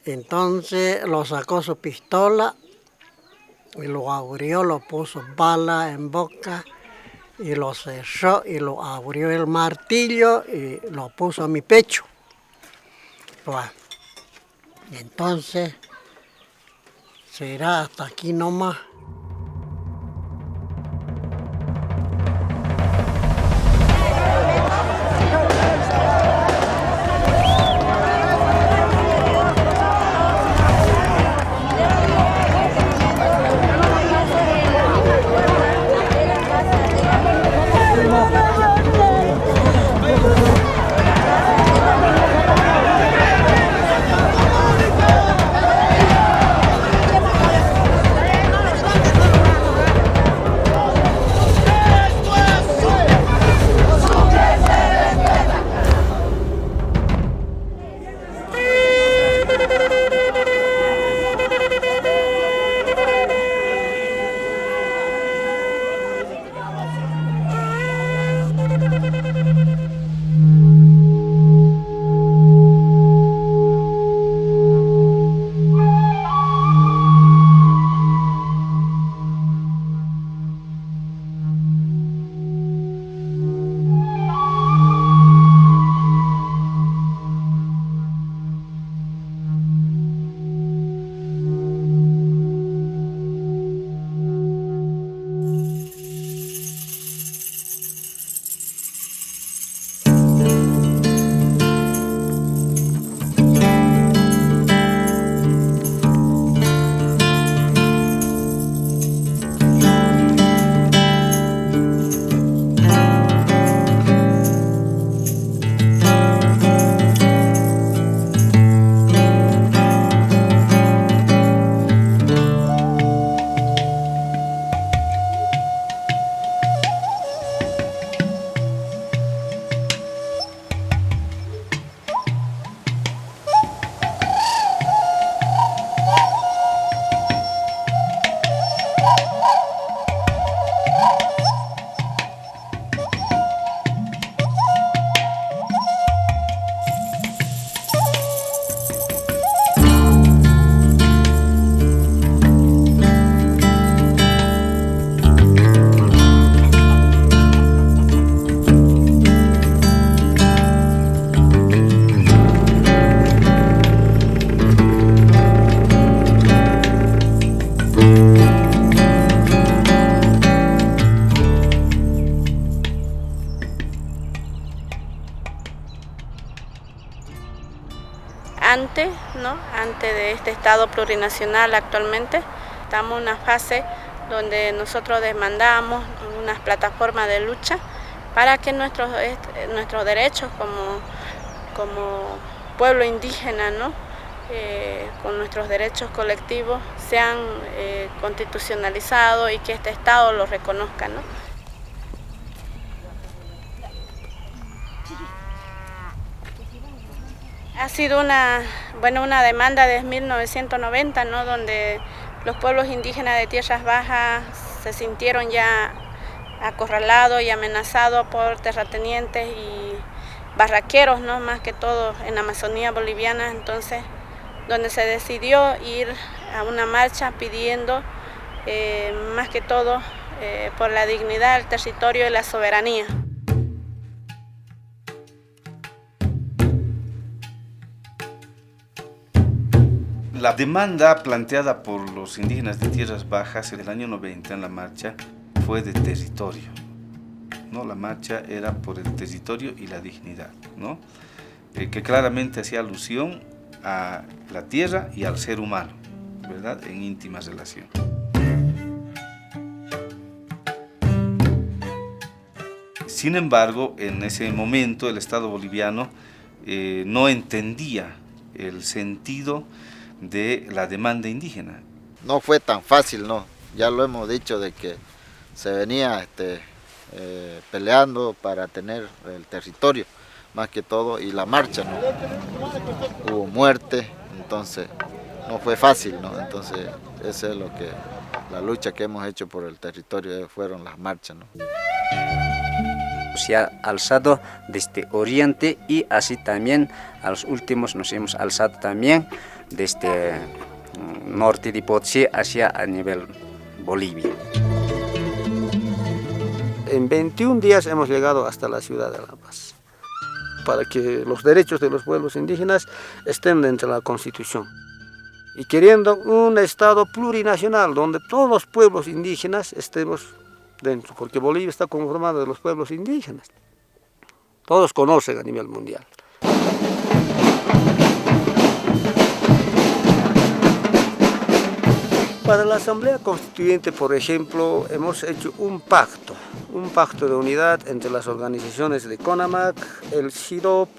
Entonces lo sacó su pistola y lo abrió, lo puso bala en boca y lo cerró y lo abrió el martillo y lo puso a mi pecho. Bueno, entonces será hasta aquí nomás. Antes, ¿no? Antes de este Estado plurinacional actualmente, estamos en una fase donde nosotros demandamos unas plataformas de lucha para que nuestros derechos como pueblo indígena, ¿no? Con nuestros derechos colectivos sean constitucionalizados y que este Estado los reconozca, ¿no? Ha sido una demanda desde 1990, ¿no? Donde los pueblos indígenas de tierras bajas se sintieron ya acorralados y amenazados por terratenientes y barraqueros, ¿no? Más que todo en la Amazonía boliviana. Entonces, donde se decidió ir a una marcha pidiendo más que todo por la dignidad del territorio y la soberanía. La demanda planteada por los indígenas de tierras bajas en el año 90 en la marcha fue de territorio, ¿no? La marcha era por el territorio y la dignidad, ¿no? Que claramente hacía alusión a la tierra y al ser humano, ¿verdad? En íntima relación. Sin embargo, en ese momento el Estado boliviano no entendía el sentido de la demanda indígena. No fue tan fácil, no. Ya lo hemos dicho de que se venía peleando para tener el territorio, más que todo, y la marcha, ¿no? Hubo muerte, entonces no fue fácil, ¿no? Entonces esa es la lucha que hemos hecho por el territorio, fueron las marchas, ¿no? se ha alzado desde Oriente y así también a los últimos nos hemos alzado también desde norte de Potosí hacia a nivel Bolivia. En 21 días hemos llegado hasta la ciudad de La Paz, para que los derechos de los pueblos indígenas estén dentro de la Constitución. Y queriendo un Estado plurinacional donde todos los pueblos indígenas estemos dentro, porque Bolivia está conformada de los pueblos indígenas. Todos conocen a nivel mundial. Para la Asamblea Constituyente, por ejemplo, hemos hecho un pacto de unidad entre las organizaciones de CONAMAC, el CIDOP,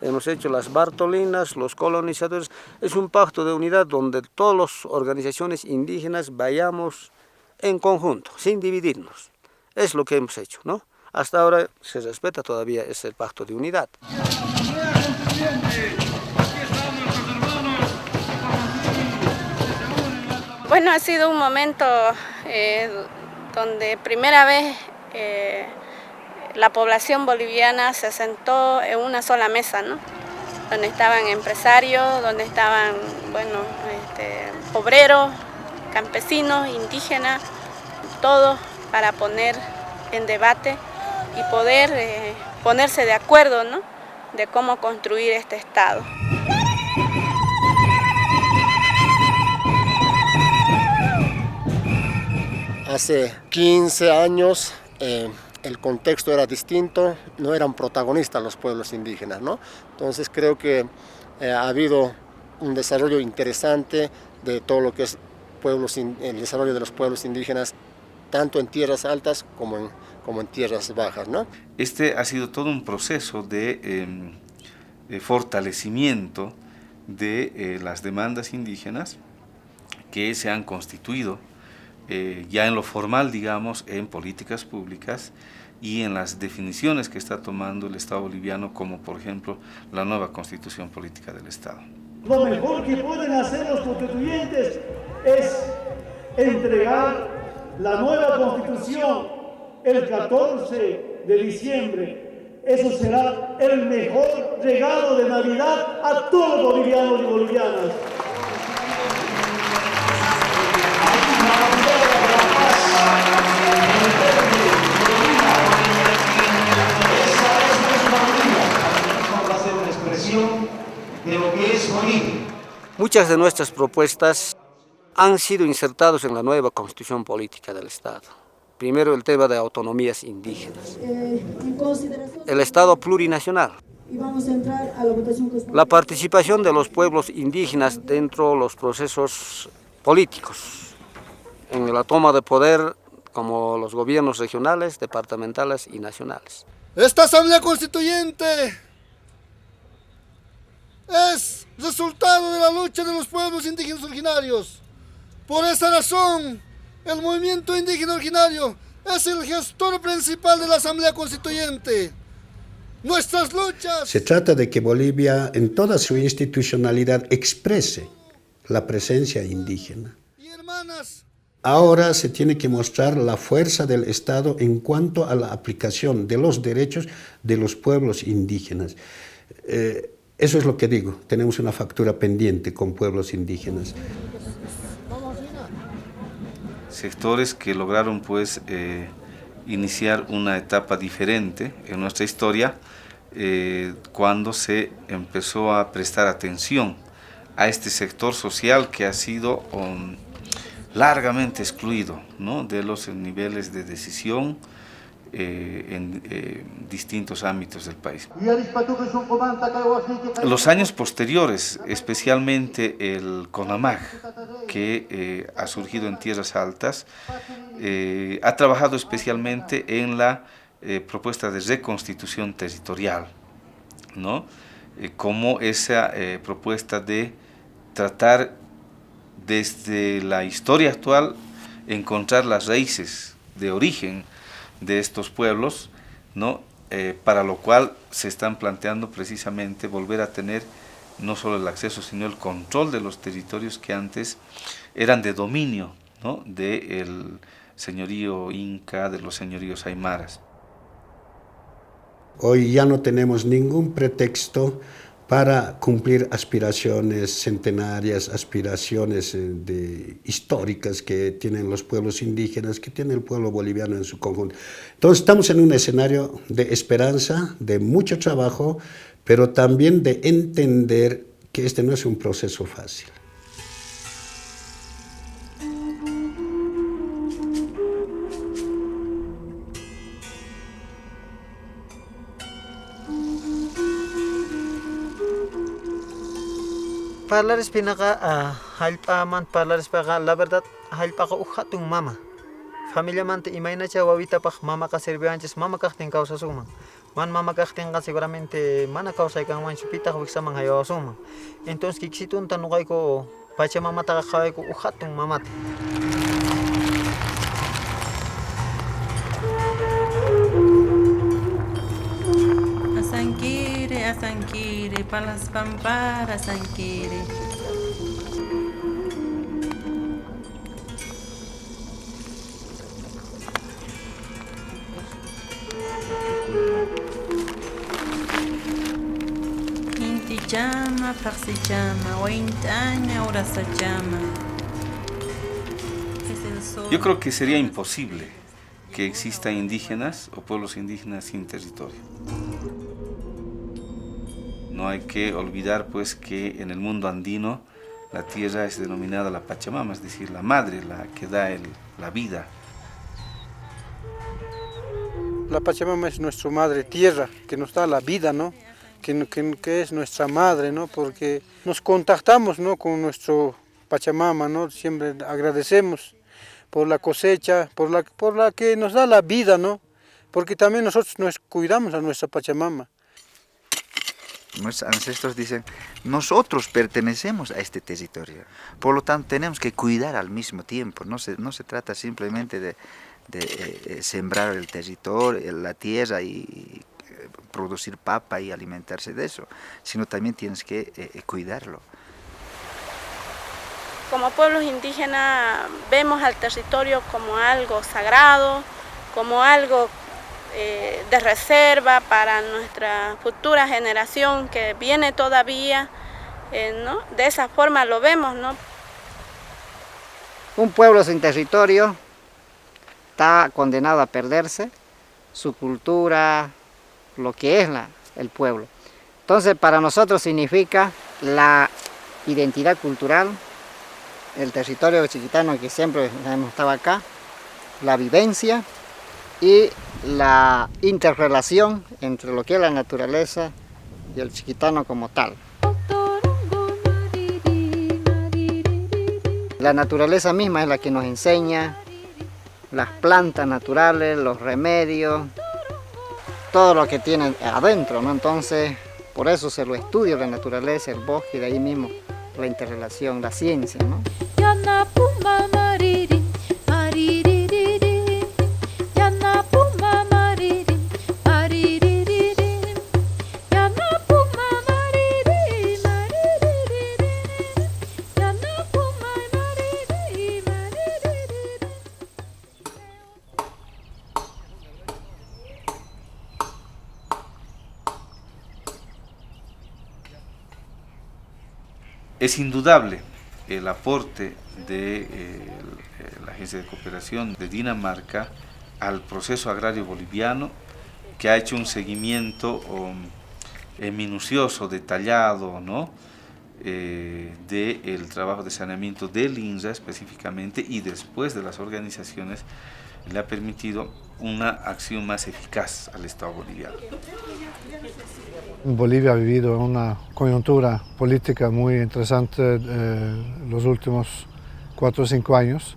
hemos hecho las Bartolinas, los colonizadores. Es un pacto de unidad donde todas las organizaciones indígenas vayamos en conjunto, sin dividirnos. Es lo que hemos hecho, ¿no? Hasta ahora se respeta todavía ese pacto de unidad. Bueno, ha sido un momento donde primera vez la población boliviana se sentó en una sola mesa, ¿no? Donde estaban empresarios, donde estaban, bueno, obreros, campesinos, indígenas, todos para poner en debate y poder ponerse de acuerdo, ¿no? De cómo construir este Estado. Hace 15 años el contexto era distinto, no eran protagonistas los pueblos indígenas, ¿no? Entonces creo que ha habido un desarrollo interesante de todo lo que es el desarrollo de los pueblos indígenas, tanto en tierras altas como en tierras bajas, ¿no? Este ha sido todo un proceso de fortalecimiento de las demandas indígenas que se han constituido ya en lo formal, digamos, en políticas públicas y en las definiciones que está tomando el Estado boliviano, como por ejemplo la nueva Constitución Política del Estado. Lo mejor que pueden hacer los constituyentes es entregar la nueva Constitución el 14 de diciembre. Eso será el mejor regalo de Navidad a todos los bolivianos y bolivianas. De lo que es Bolivia. Muchas de nuestras propuestas han sido insertadas en la nueva Constitución Política del Estado. Primero, el tema de autonomías indígenas. El Estado plurinacional. La participación de los pueblos indígenas dentro de los procesos políticos, en la toma de poder como los gobiernos regionales, departamentales y nacionales. Esta Asamblea Constituyente es resultado de la lucha de los pueblos indígenas originarios. Por esa razón, el movimiento indígena originario es el gestor principal de la Asamblea Constituyente. Nuestras luchas... Se trata de que Bolivia, en toda su institucionalidad, exprese la presencia indígena. Ahora se tiene que mostrar la fuerza del Estado en cuanto a la aplicación de los derechos de los pueblos indígenas. Eso es lo que digo, tenemos una factura pendiente con pueblos indígenas. Sectores que lograron pues iniciar una etapa diferente en nuestra historia cuando se empezó a prestar atención a este sector social que ha sido largamente excluido, ¿no?, de los niveles de decisión en distintos ámbitos del país. Los años posteriores, especialmente el CONAMAG, que ha surgido en tierras altas, ha trabajado especialmente en la propuesta de reconstitución territorial, ¿no?, como esa propuesta de tratar desde la historia actual encontrar las raíces de origen de estos pueblos, ¿no?, para lo cual se están planteando precisamente volver a tener no solo el acceso, sino el control de los territorios que antes eran de dominio, ¿no?, del señorío inca, de los señoríos aymaras. Hoy ya no tenemos ningún pretexto para cumplir aspiraciones centenarias, aspiraciones históricas que tienen los pueblos indígenas, que tiene el pueblo boliviano en su conjunto. Entonces estamos en un escenario de esperanza, de mucho trabajo, pero también de entender que este no es un proceso fácil. Parlares pinaga hallp'aman parlares paga la verdad hallp'aqa hatun mama familia mante imaynacha wawitapaq mamaqa sirvianchis mama kaqtin kawsasuman mama kaqtinqa seguramente mana kawsaykanmanchu pitaq wiksaman haywawasuman entonces kiksitunta nuqayku pachamamataqa qhawayku hatun mamata. Asanquire, palas pampar, asanquire. Inti llama, paxi llama, ointaña, orasa llama. Yo creo que sería imposible que existan indígenas o pueblos indígenas sin territorio. No hay que olvidar pues que en el mundo andino la tierra es denominada la Pachamama, es decir, la madre, la que da la vida. La Pachamama es nuestra madre tierra, que nos da la vida, ¿no? Que es nuestra madre, ¿no? Porque nos contactamos, ¿no? Con nuestro Pachamama, ¿no? Siempre agradecemos por la cosecha, por la que nos da la vida, ¿no? Porque también nosotros nos cuidamos a nuestra Pachamama. Nuestros ancestros dicen, nosotros pertenecemos a este territorio, por lo tanto tenemos que cuidar al mismo tiempo, no se trata simplemente de sembrar el territorio, la tierra y producir papa y alimentarse de eso, sino también tienes que cuidarlo. Como pueblos indígenas vemos al territorio como algo sagrado, como algo de reserva para nuestra futura generación que viene todavía, ¿no? De esa forma lo vemos, ¿no? Un pueblo sin territorio está condenado a perderse, su cultura, lo que es el pueblo. Entonces para nosotros significa la identidad cultural, el territorio chiquitano que siempre hemos estado acá, la vivencia y la interrelación entre lo que es la naturaleza y el chiquitano como tal. La naturaleza misma es la que nos enseña las plantas naturales, los remedios, todo lo que tiene adentro, ¿no? Entonces, por eso se lo estudia la naturaleza, el bosque, y de ahí mismo la interrelación, la ciencia, ¿no? Es indudable el aporte de la Agencia de Cooperación de Dinamarca al proceso agrario boliviano, que ha hecho un seguimiento minucioso, detallado, ¿no? Del trabajo de saneamiento del INRA específicamente, y después de las organizaciones le ha permitido una acción más eficaz al Estado boliviano. Bolivia ha vivido una coyuntura política muy interesante los últimos 4 o 5 años,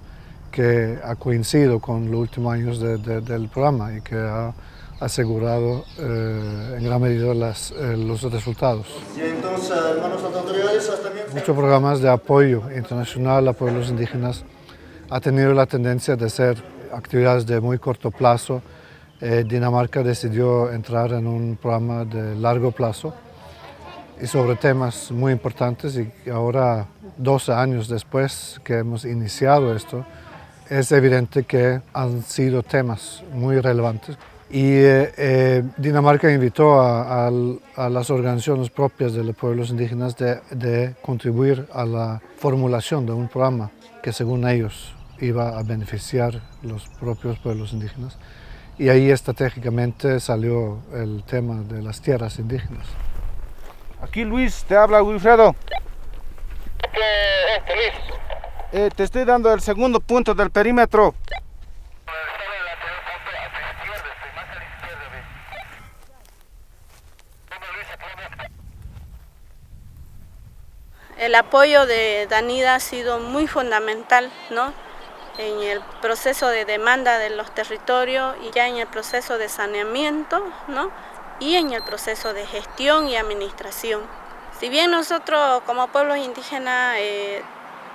que ha coincidido con los últimos años del programa y que ha asegurado en gran medida los resultados. Y entonces, hermanos autoridades, también... Muchos programas de apoyo internacional a pueblos indígenas ha tenido la tendencia de ser actividades de muy corto plazo. Dinamarca decidió entrar en un programa de largo plazo y sobre temas muy importantes, y ahora, 12 años después que hemos iniciado esto, es evidente que han sido temas muy relevantes Y Dinamarca invitó a las organizaciones propias de los pueblos indígenas de contribuir a la formulación de un programa que según ellos iba a beneficiar los propios pueblos indígenas. Y ahí estratégicamente salió el tema de las tierras indígenas. Aquí Luis, te habla Wilfredo. Luis? Te estoy dando el segundo punto del perímetro. El apoyo de Danida ha sido muy fundamental, ¿no?, en el proceso de demanda de los territorios y ya en el proceso de saneamiento, ¿no?, y en el proceso de gestión y administración. Si bien nosotros como pueblos indígenas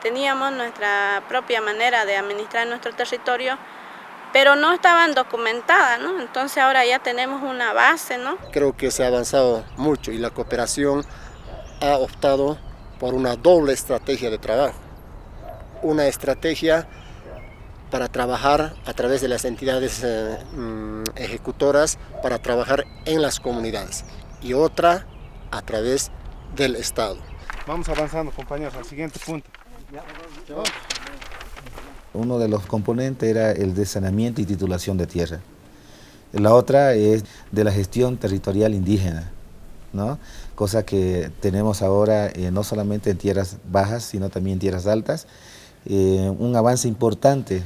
teníamos nuestra propia manera de administrar nuestro territorio, pero no estaban documentadas, ¿no? Entonces ahora ya tenemos una base, ¿no? Creo que se ha avanzado mucho y la cooperación ha optado por una doble estrategia de trabajo. Una estrategia para trabajar a través de las entidades ejecutoras, para trabajar en las comunidades, y otra a través del Estado. Vamos avanzando, compañeros, al siguiente punto. Uno de los componentes era el de saneamiento y titulación de tierra. La otra es de la gestión territorial indígena, ¿no? Cosa que tenemos ahora no solamente en tierras bajas, sino también en tierras altas. Un avance importante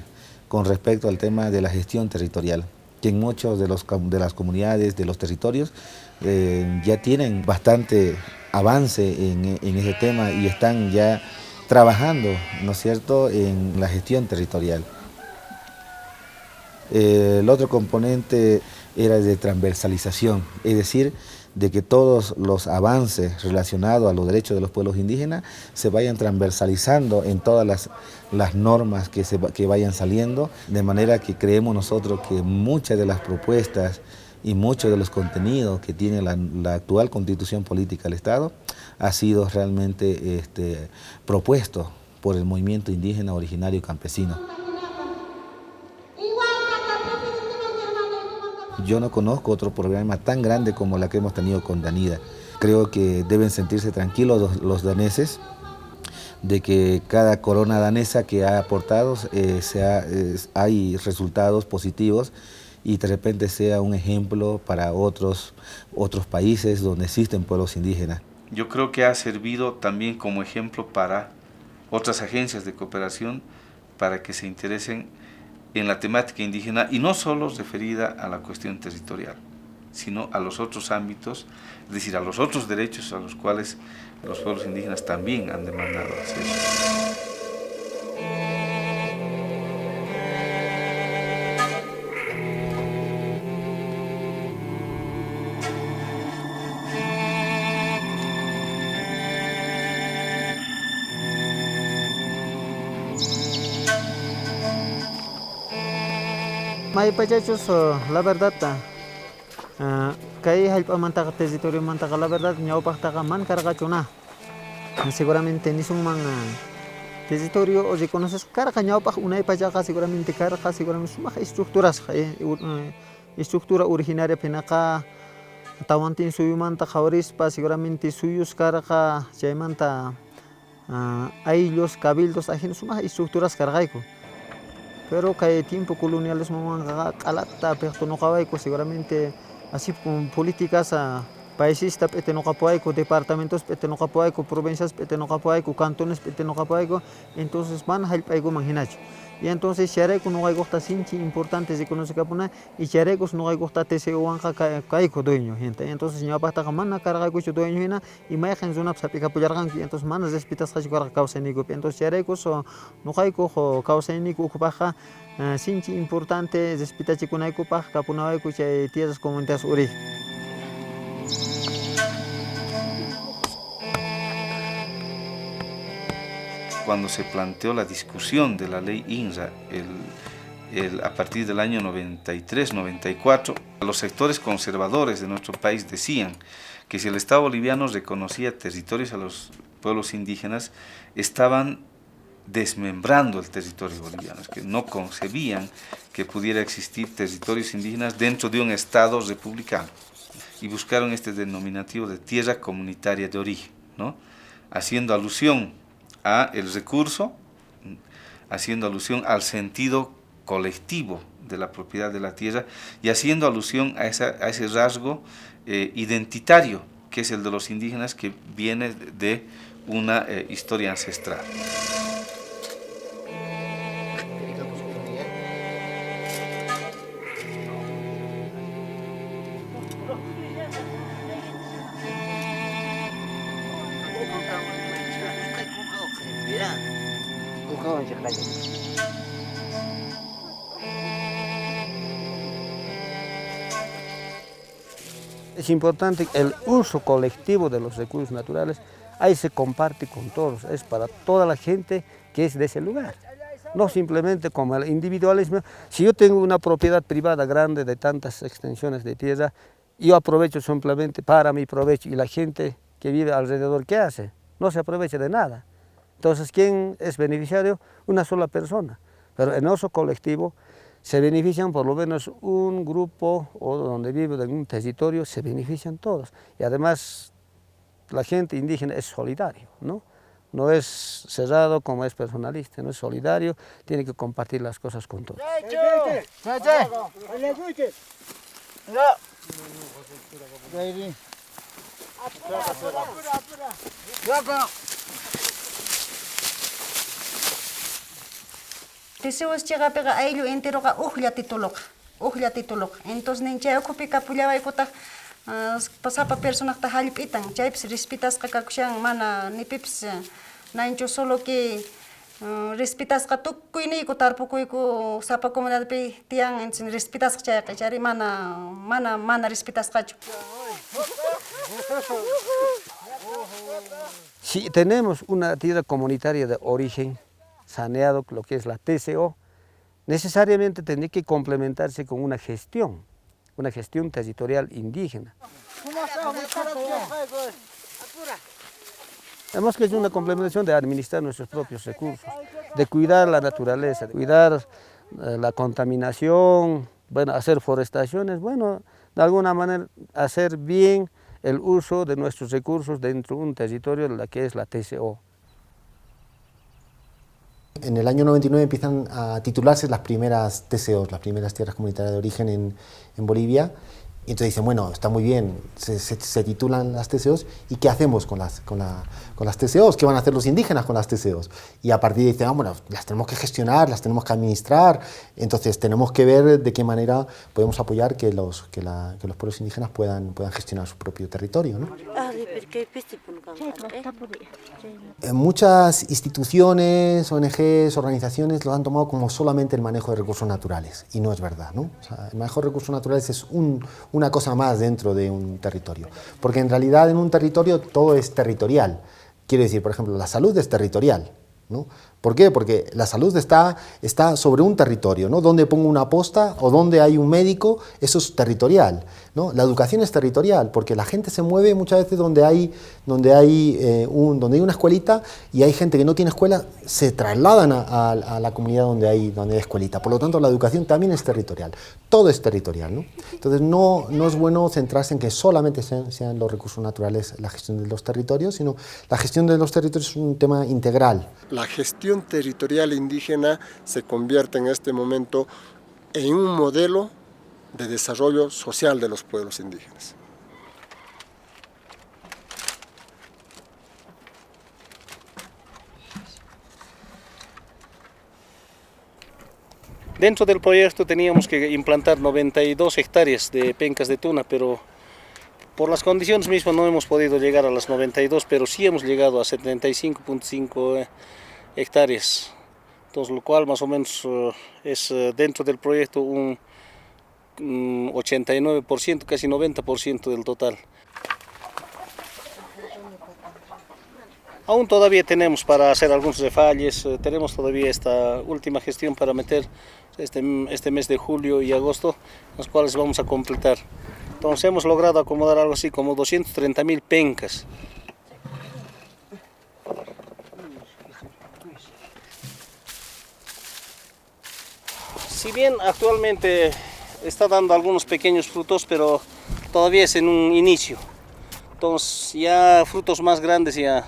con respecto al tema de la gestión territorial, que en muchos de las comunidades, de los territorios, ya tienen bastante avance en ese tema y están ya trabajando, ¿no es cierto?, en la gestión territorial. El otro componente era de transversalización, es decir, de que todos los avances relacionados a los derechos de los pueblos indígenas se vayan transversalizando en todas las normas que vayan saliendo, de manera que creemos nosotros que muchas de las propuestas y muchos de los contenidos que tiene la actual Constitución Política del Estado ha sido realmente propuesto por el movimiento indígena originario campesino. Yo no conozco otro programa tan grande como la que hemos tenido con Danida. Creo que deben sentirse tranquilos los daneses de que cada corona danesa que ha aportado hay resultados positivos y de repente sea un ejemplo para otros países donde existen pueblos indígenas. Yo creo que ha servido también como ejemplo para otras agencias de cooperación para que se interesen en la temática indígena y no solo referida a la cuestión territorial, sino a los otros ámbitos, es decir, a los otros derechos a los cuales los pueblos indígenas también han demandado acceso. May pachachos, la verdad, kay halpa mantaqa territorio mantaqa la verdad ñawpaqtaqa man karqachuna. Seguramente ni suman territorio o reconoces karqa ñawpaq unay pachaqa seguramente karqa seguramente sumaq estructuras estructura originaria pinaqa tawantin suyumanta qhawarispa seguramente suyus karqa chaymanta ayllos cabildos ajin sumaq estructuras karqayku. Pero que tiempo colonialismo calata pertonoqawayku seguramente así políticas países pertonoqapawayku departamentos pertonoqapawayku provincias pertonoqapawayku cantones pertonoqapawayku entonces man hallp'ayku manhinachu y entonces sharayku nuqaykuqta sinchi importantes reconocerkapuna y sharaykus nuqaykuqta TCUwanqa kayku dueño gente entonces ñawpaqtaqa mana karqaykuchu dueño hina y mayqin runapas hap'ikapullarqanki entonces mana respetasqachu karqa kawsaynikupi entonces sharaykus nuqaykuq kawsayniku ukhupaqa sinchi importante respetachikunaykupak kapunawayku chay tierras comunitarias uri. Cuando se planteó la discusión de la ley INRA a partir del año 93-94, los sectores conservadores de nuestro país decían que si el Estado boliviano reconocía territorios a los pueblos indígenas, estaban desmembrando el territorio boliviano, es que no concebían que pudiera existir territorios indígenas dentro de un Estado republicano. Y buscaron este denominativo de tierra comunitaria de origen, ¿no? Haciendo alusión a el recurso, haciendo alusión al sentido colectivo de la propiedad de la tierra y haciendo alusión a ese rasgo identitario que es el de los indígenas, que viene de una historia ancestral. Es importante el uso colectivo de los recursos naturales, ahí se comparte con todos, es para toda la gente que es de ese lugar. No simplemente como el individualismo. Si yo tengo una propiedad privada grande de tantas extensiones de tierra, yo aprovecho simplemente para mi provecho y la gente que vive alrededor, ¿qué hace? No se aprovecha de nada. Entonces, ¿quién es beneficiario? Una sola persona. Pero en uso colectivo se benefician por lo menos un grupo o donde vive en un territorio, se benefician todos. Y además la gente indígena es solidario, ¿no? No es cerrado como es personalista, no es solidario, tiene que compartir las cosas con todos. Teseos llega pega ayllu entero ga ujlla tituloq. Entonces nincha ocupi kapullaba ikuta pasapa personas ta halpitan, chaypis respetasqa kakushan mana nipipis nancho solo que respetasqa tukuyniyku tarpukuyku sapa comunidadpi tiyan, entonces respetasqa chayqa chari mana respetasqachu. Si tenemos una tierra comunitaria de origen saneado, lo que es la TCO, necesariamente tendría que complementarse con una gestión territorial indígena. Hemos hecho una complementación de administrar nuestros propios recursos, de cuidar la naturaleza, de cuidar la contaminación, bueno, hacer forestaciones, bueno, de alguna manera hacer bien el uso de nuestros recursos dentro de un territorio, la que es la TCO. En el año 99 empiezan a titularse las primeras TCOs, las primeras tierras comunitarias de origen en Bolivia. Y entonces dicen, bueno, está muy bien, se titulan las TCOs, ¿y qué hacemos con las TCOs? ¿Qué van a hacer los indígenas con las TCOs? Y a partir de ahí dicen, bueno, las tenemos que gestionar, las tenemos que administrar, entonces tenemos que ver de qué manera podemos apoyar que los pueblos indígenas puedan gestionar su propio territorio, ¿no? Muchas instituciones, ONGs, organizaciones lo han tomado como solamente el manejo de recursos naturales, y no es verdad, ¿no? O sea, el manejo de recursos naturales es una cosa más dentro de un territorio, porque en realidad en un territorio todo es territorial. Quiero decir, por ejemplo, la salud es territorial, ¿no? ¿Por qué? Porque la salud está sobre un territorio, ¿no? Donde pongo una posta o donde hay un médico, eso es territorial, ¿no? La educación es territorial, porque la gente se mueve muchas veces donde hay una escuelita y hay gente que no tiene escuela, se trasladan a la comunidad donde hay escuelita. Por lo tanto, la educación también es territorial, todo es territorial, ¿no? Entonces, no es bueno centrarse en que solamente sean los recursos naturales la gestión de los territorios, sino la gestión de los territorios es un tema integral. La gestión territorial indígena se convierte en este momento en un modelo de desarrollo social de los pueblos indígenas. Dentro del proyecto teníamos que implantar 92 hectáreas de pencas de tuna, pero por las condiciones mismas no hemos podido llegar a las 92, pero sí hemos llegado a 75.5 hectáreas, entonces lo cual más o menos es dentro del proyecto un 89%, casi 90% del total. Aún todavía tenemos para hacer algunos refalles, tenemos todavía esta última gestión para meter este mes de julio y agosto, los cuales vamos a completar. Entonces hemos logrado acomodar algo así como 230.000 pencas. Si bien actualmente está dando algunos pequeños frutos, pero todavía es en un inicio. Entonces ya frutos más grandes ya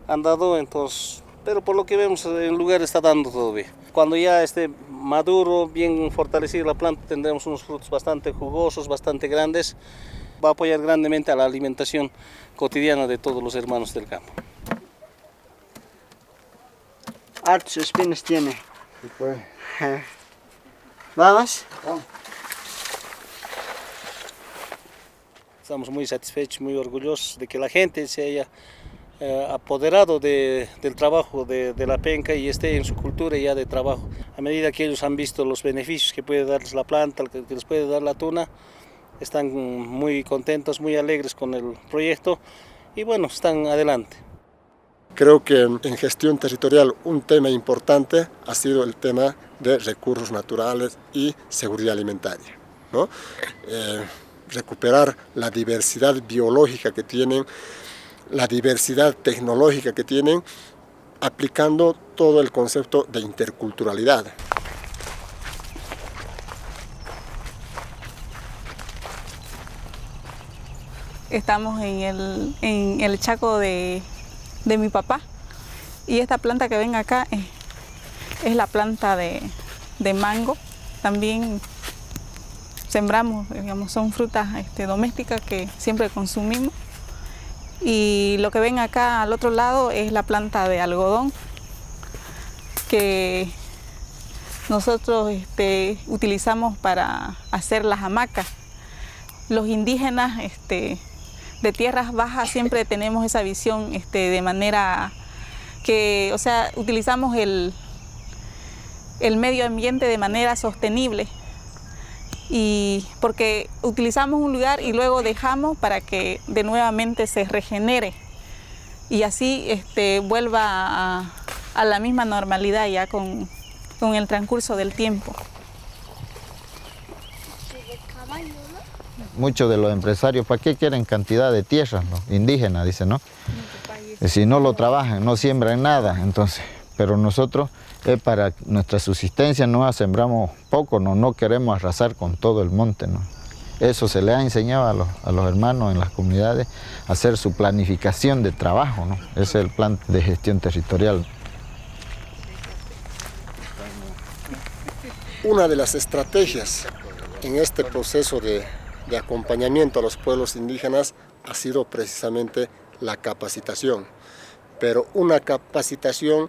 han dado, entonces, pero por lo que vemos el lugar está dando todavía. Cuando ya esté maduro, bien fortalecida la planta, tendremos unos frutos bastante jugosos, bastante grandes. Va a apoyar grandemente a la alimentación cotidiana de todos los hermanos del campo. Hartos espinos tiene. ¿Vamos? Estamos muy satisfechos, muy orgullosos de que la gente se haya apoderado del trabajo de la penca y esté en su cultura ya de trabajo. A medida que ellos han visto los beneficios que puede darles la planta, que les puede dar la tuna, están muy contentos, muy alegres con el proyecto y bueno, están adelante. Creo que en gestión territorial un tema importante ha sido el tema de recursos naturales y seguridad alimentaria, ¿no? Recuperar la diversidad biológica que tienen, la diversidad tecnológica que tienen, aplicando todo el concepto de interculturalidad. Estamos en el chaco de mi papá y esta planta que ven acá es la planta de mango. También sembramos, digamos, son frutas domésticas que siempre consumimos. Y lo que ven acá al otro lado es la planta de algodón que nosotros utilizamos para hacer las hamacas. Los indígenas de tierras bajas siempre tenemos esa visión de manera que, o sea, utilizamos el medio ambiente de manera sostenible. Y porque utilizamos un lugar y luego dejamos para que de nuevamente se regenere y así vuelva a la misma normalidad ya con el transcurso del tiempo. Muchos de los empresarios, ¿para qué quieren cantidad de tierras, no? Indígenas, dicen, ¿no? Si no lo trabajan, no siembran nada, entonces, pero nosotros es para nuestra subsistencia, no sembramos poco, no queremos arrasar con todo el monte, ¿no? Eso se le ha enseñado a los hermanos en las comunidades, a hacer su planificación de trabajo, ¿no? Ese es el plan de gestión territorial. Una de las estrategias en este proceso de acompañamiento a los pueblos indígenas ha sido precisamente la capacitación, pero una capacitación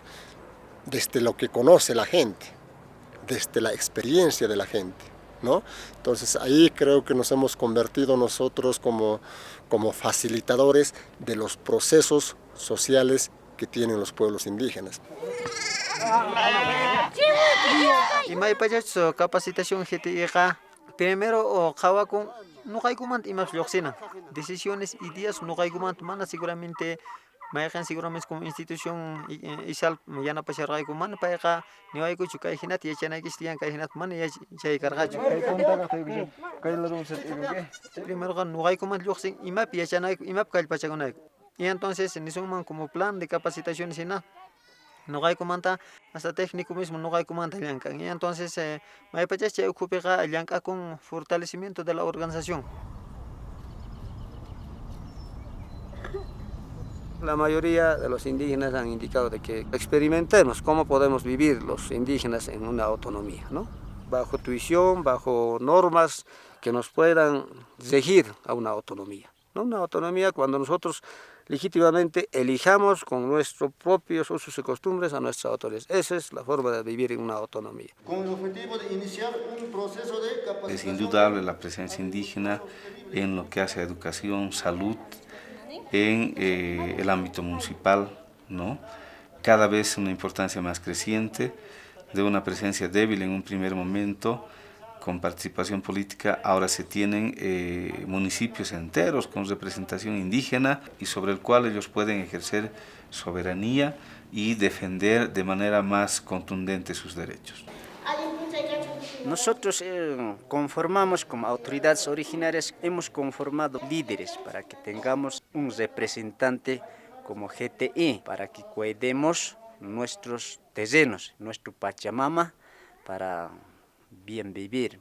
desde lo que conoce la gente, desde la experiencia de la gente, ¿no? Entonces ahí creo que nos hemos convertido nosotros como facilitadores de los procesos sociales que tienen los pueblos indígenas. Y may payacho capacitación GTIga primero o con no hay como más loxina decisiones y días no hay como mana seguramente mayajan seguramente como institución isal yana pasar hay como mana payaja ni hay kuchu kai hinat ya chana kistian kai hinat mana ya chay cargacho kai conta kai lo dum primero kan no hay como loxin imap ya chana imap kai pachagona y entonces en eso como plan de capacitación sina no hay comanta hasta técnico mismo no hay comanta yanka y entonces me parece que ocupa yanka con fortalecimiento de la organización. La mayoría de los indígenas han indicado de que experimentemos cómo podemos vivir los indígenas en una autonomía, ¿no? Bajo tuición, bajo normas que nos puedan regir a una autonomía, ¿no? Una autonomía cuando nosotros legítimamente elijamos con nuestros propios usos y costumbres a nuestras autoridades. Esa es la forma de vivir en una autonomía. Con el objetivo de iniciar un proceso de capacitación. Es indudable la presencia indígena en lo que hace a educación, salud, en el ámbito municipal, ¿no? Cada vez una importancia más creciente, de una presencia débil en un primer momento, con participación política, ahora se tienen municipios enteros con representación indígena y sobre el cual ellos pueden ejercer soberanía y defender de manera más contundente sus derechos. Nosotros conformamos como autoridades originarias, hemos conformado líderes para que tengamos un representante como GTI, para que cuidemos nuestros terrenos, nuestro Pachamama, para bien vivir.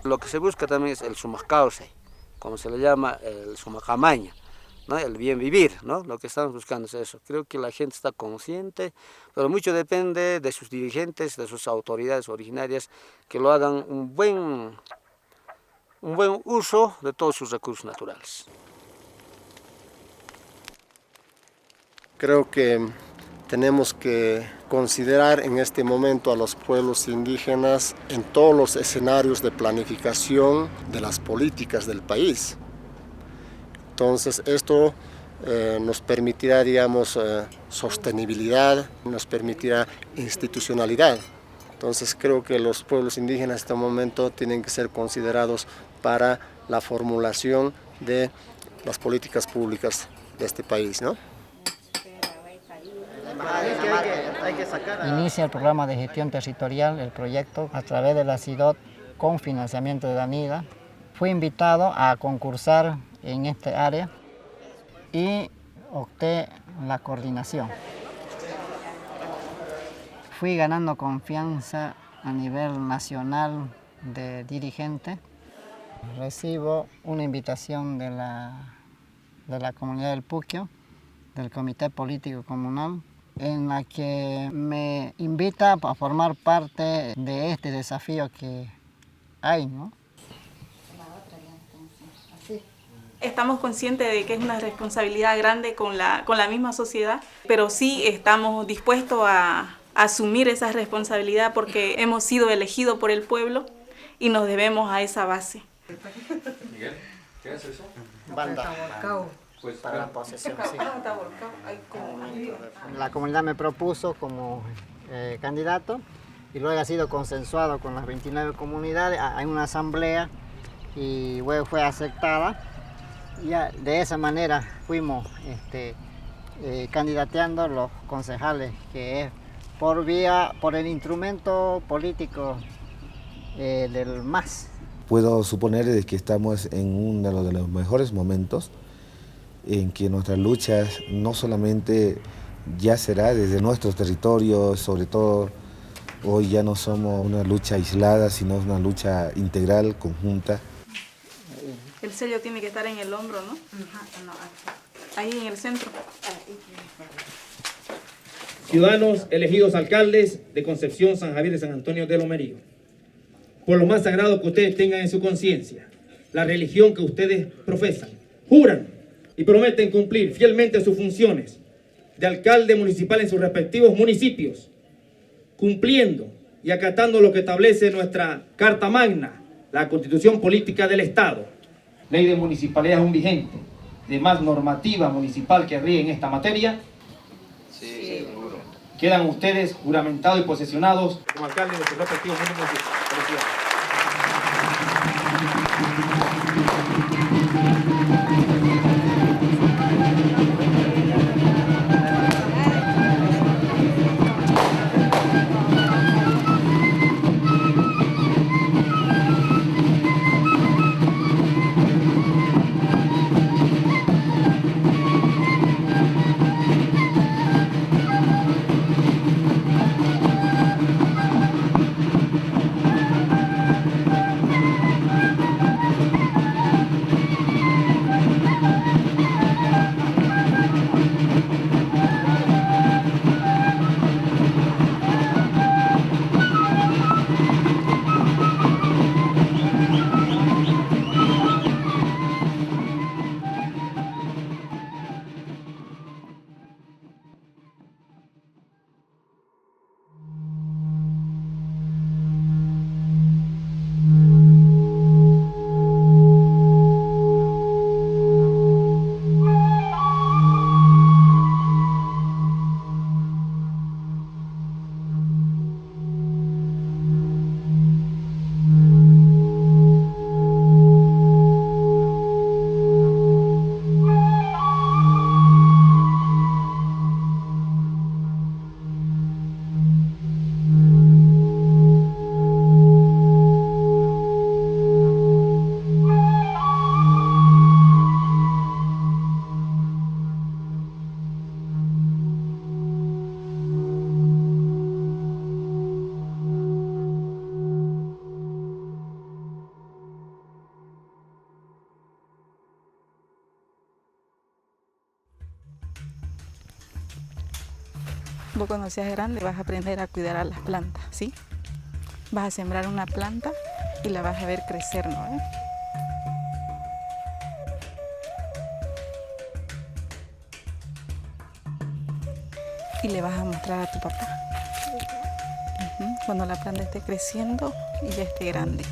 Lo que se busca también es el sumacause, como se le llama el sumacamaña, ¿no? El bien vivir, ¿no? Lo que estamos buscando es eso. Creo que la gente está consciente, pero mucho depende de sus dirigentes, de sus autoridades originarias, que lo hagan un buen uso de todos sus recursos naturales. Creo que tenemos que considerar en este momento a los pueblos indígenas en todos los escenarios de planificación de las políticas del país. Entonces esto nos permitirá, digamos, sostenibilidad, nos permitirá institucionalidad. Entonces creo que los pueblos indígenas en este momento tienen que ser considerados para la formulación de las políticas públicas de este país, ¿no? Inicia el programa de gestión territorial, el proyecto, a través de la CIDOT con financiamiento de DANIDA. Fui invitado a concursar en este área y opté la coordinación. Fui ganando confianza a nivel nacional de dirigente. Recibo una invitación de la comunidad del Puquio, del Comité Político Comunal, en la que me invita a formar parte de este desafío que hay, ¿no? Estamos conscientes de que es una responsabilidad grande con la misma sociedad, pero sí estamos dispuestos a asumir esa responsabilidad porque hemos sido elegidos por el pueblo y nos debemos a esa base. Miguel, ¿qué es eso? Banda. Pues, para la posesión, sí. Sí. La comunidad me propuso como candidato y luego ha sido consensuado con las 29 comunidades en una asamblea y luego fue aceptada. Ya de esa manera fuimos candidateando los concejales, que es por el instrumento político del MAS. Puedo suponer de que estamos en uno de los mejores momentos en que nuestras luchas no solamente ya será desde nuestros territorios, sobre todo hoy ya no somos una lucha aislada, sino una lucha integral, conjunta. El sello tiene que estar en el hombro, ¿no? Ahí en el centro. Ciudadanos elegidos alcaldes de Concepción, San Javier y San Antonio de Lomerío, por lo más sagrado que ustedes tengan en su conciencia, la religión que ustedes profesan, juran y prometen cumplir fielmente sus funciones de alcalde municipal en sus respectivos municipios, cumpliendo y acatando lo que establece nuestra Carta Magna, la Constitución Política del Estado, Ley de Municipalidad aún vigente, demás normativa municipal que ríe en esta materia. Sí, seguro. Quedan ustedes juramentados y posesionados como alcaldes de sus respectivos municipios. Felicidades. Vos cuando seas grande vas a aprender a cuidar a las plantas, ¿sí? Vas a sembrar una planta y la vas a ver crecer, ¿no? Y le vas a mostrar a tu papá. Cuando la planta esté creciendo y ya esté grande.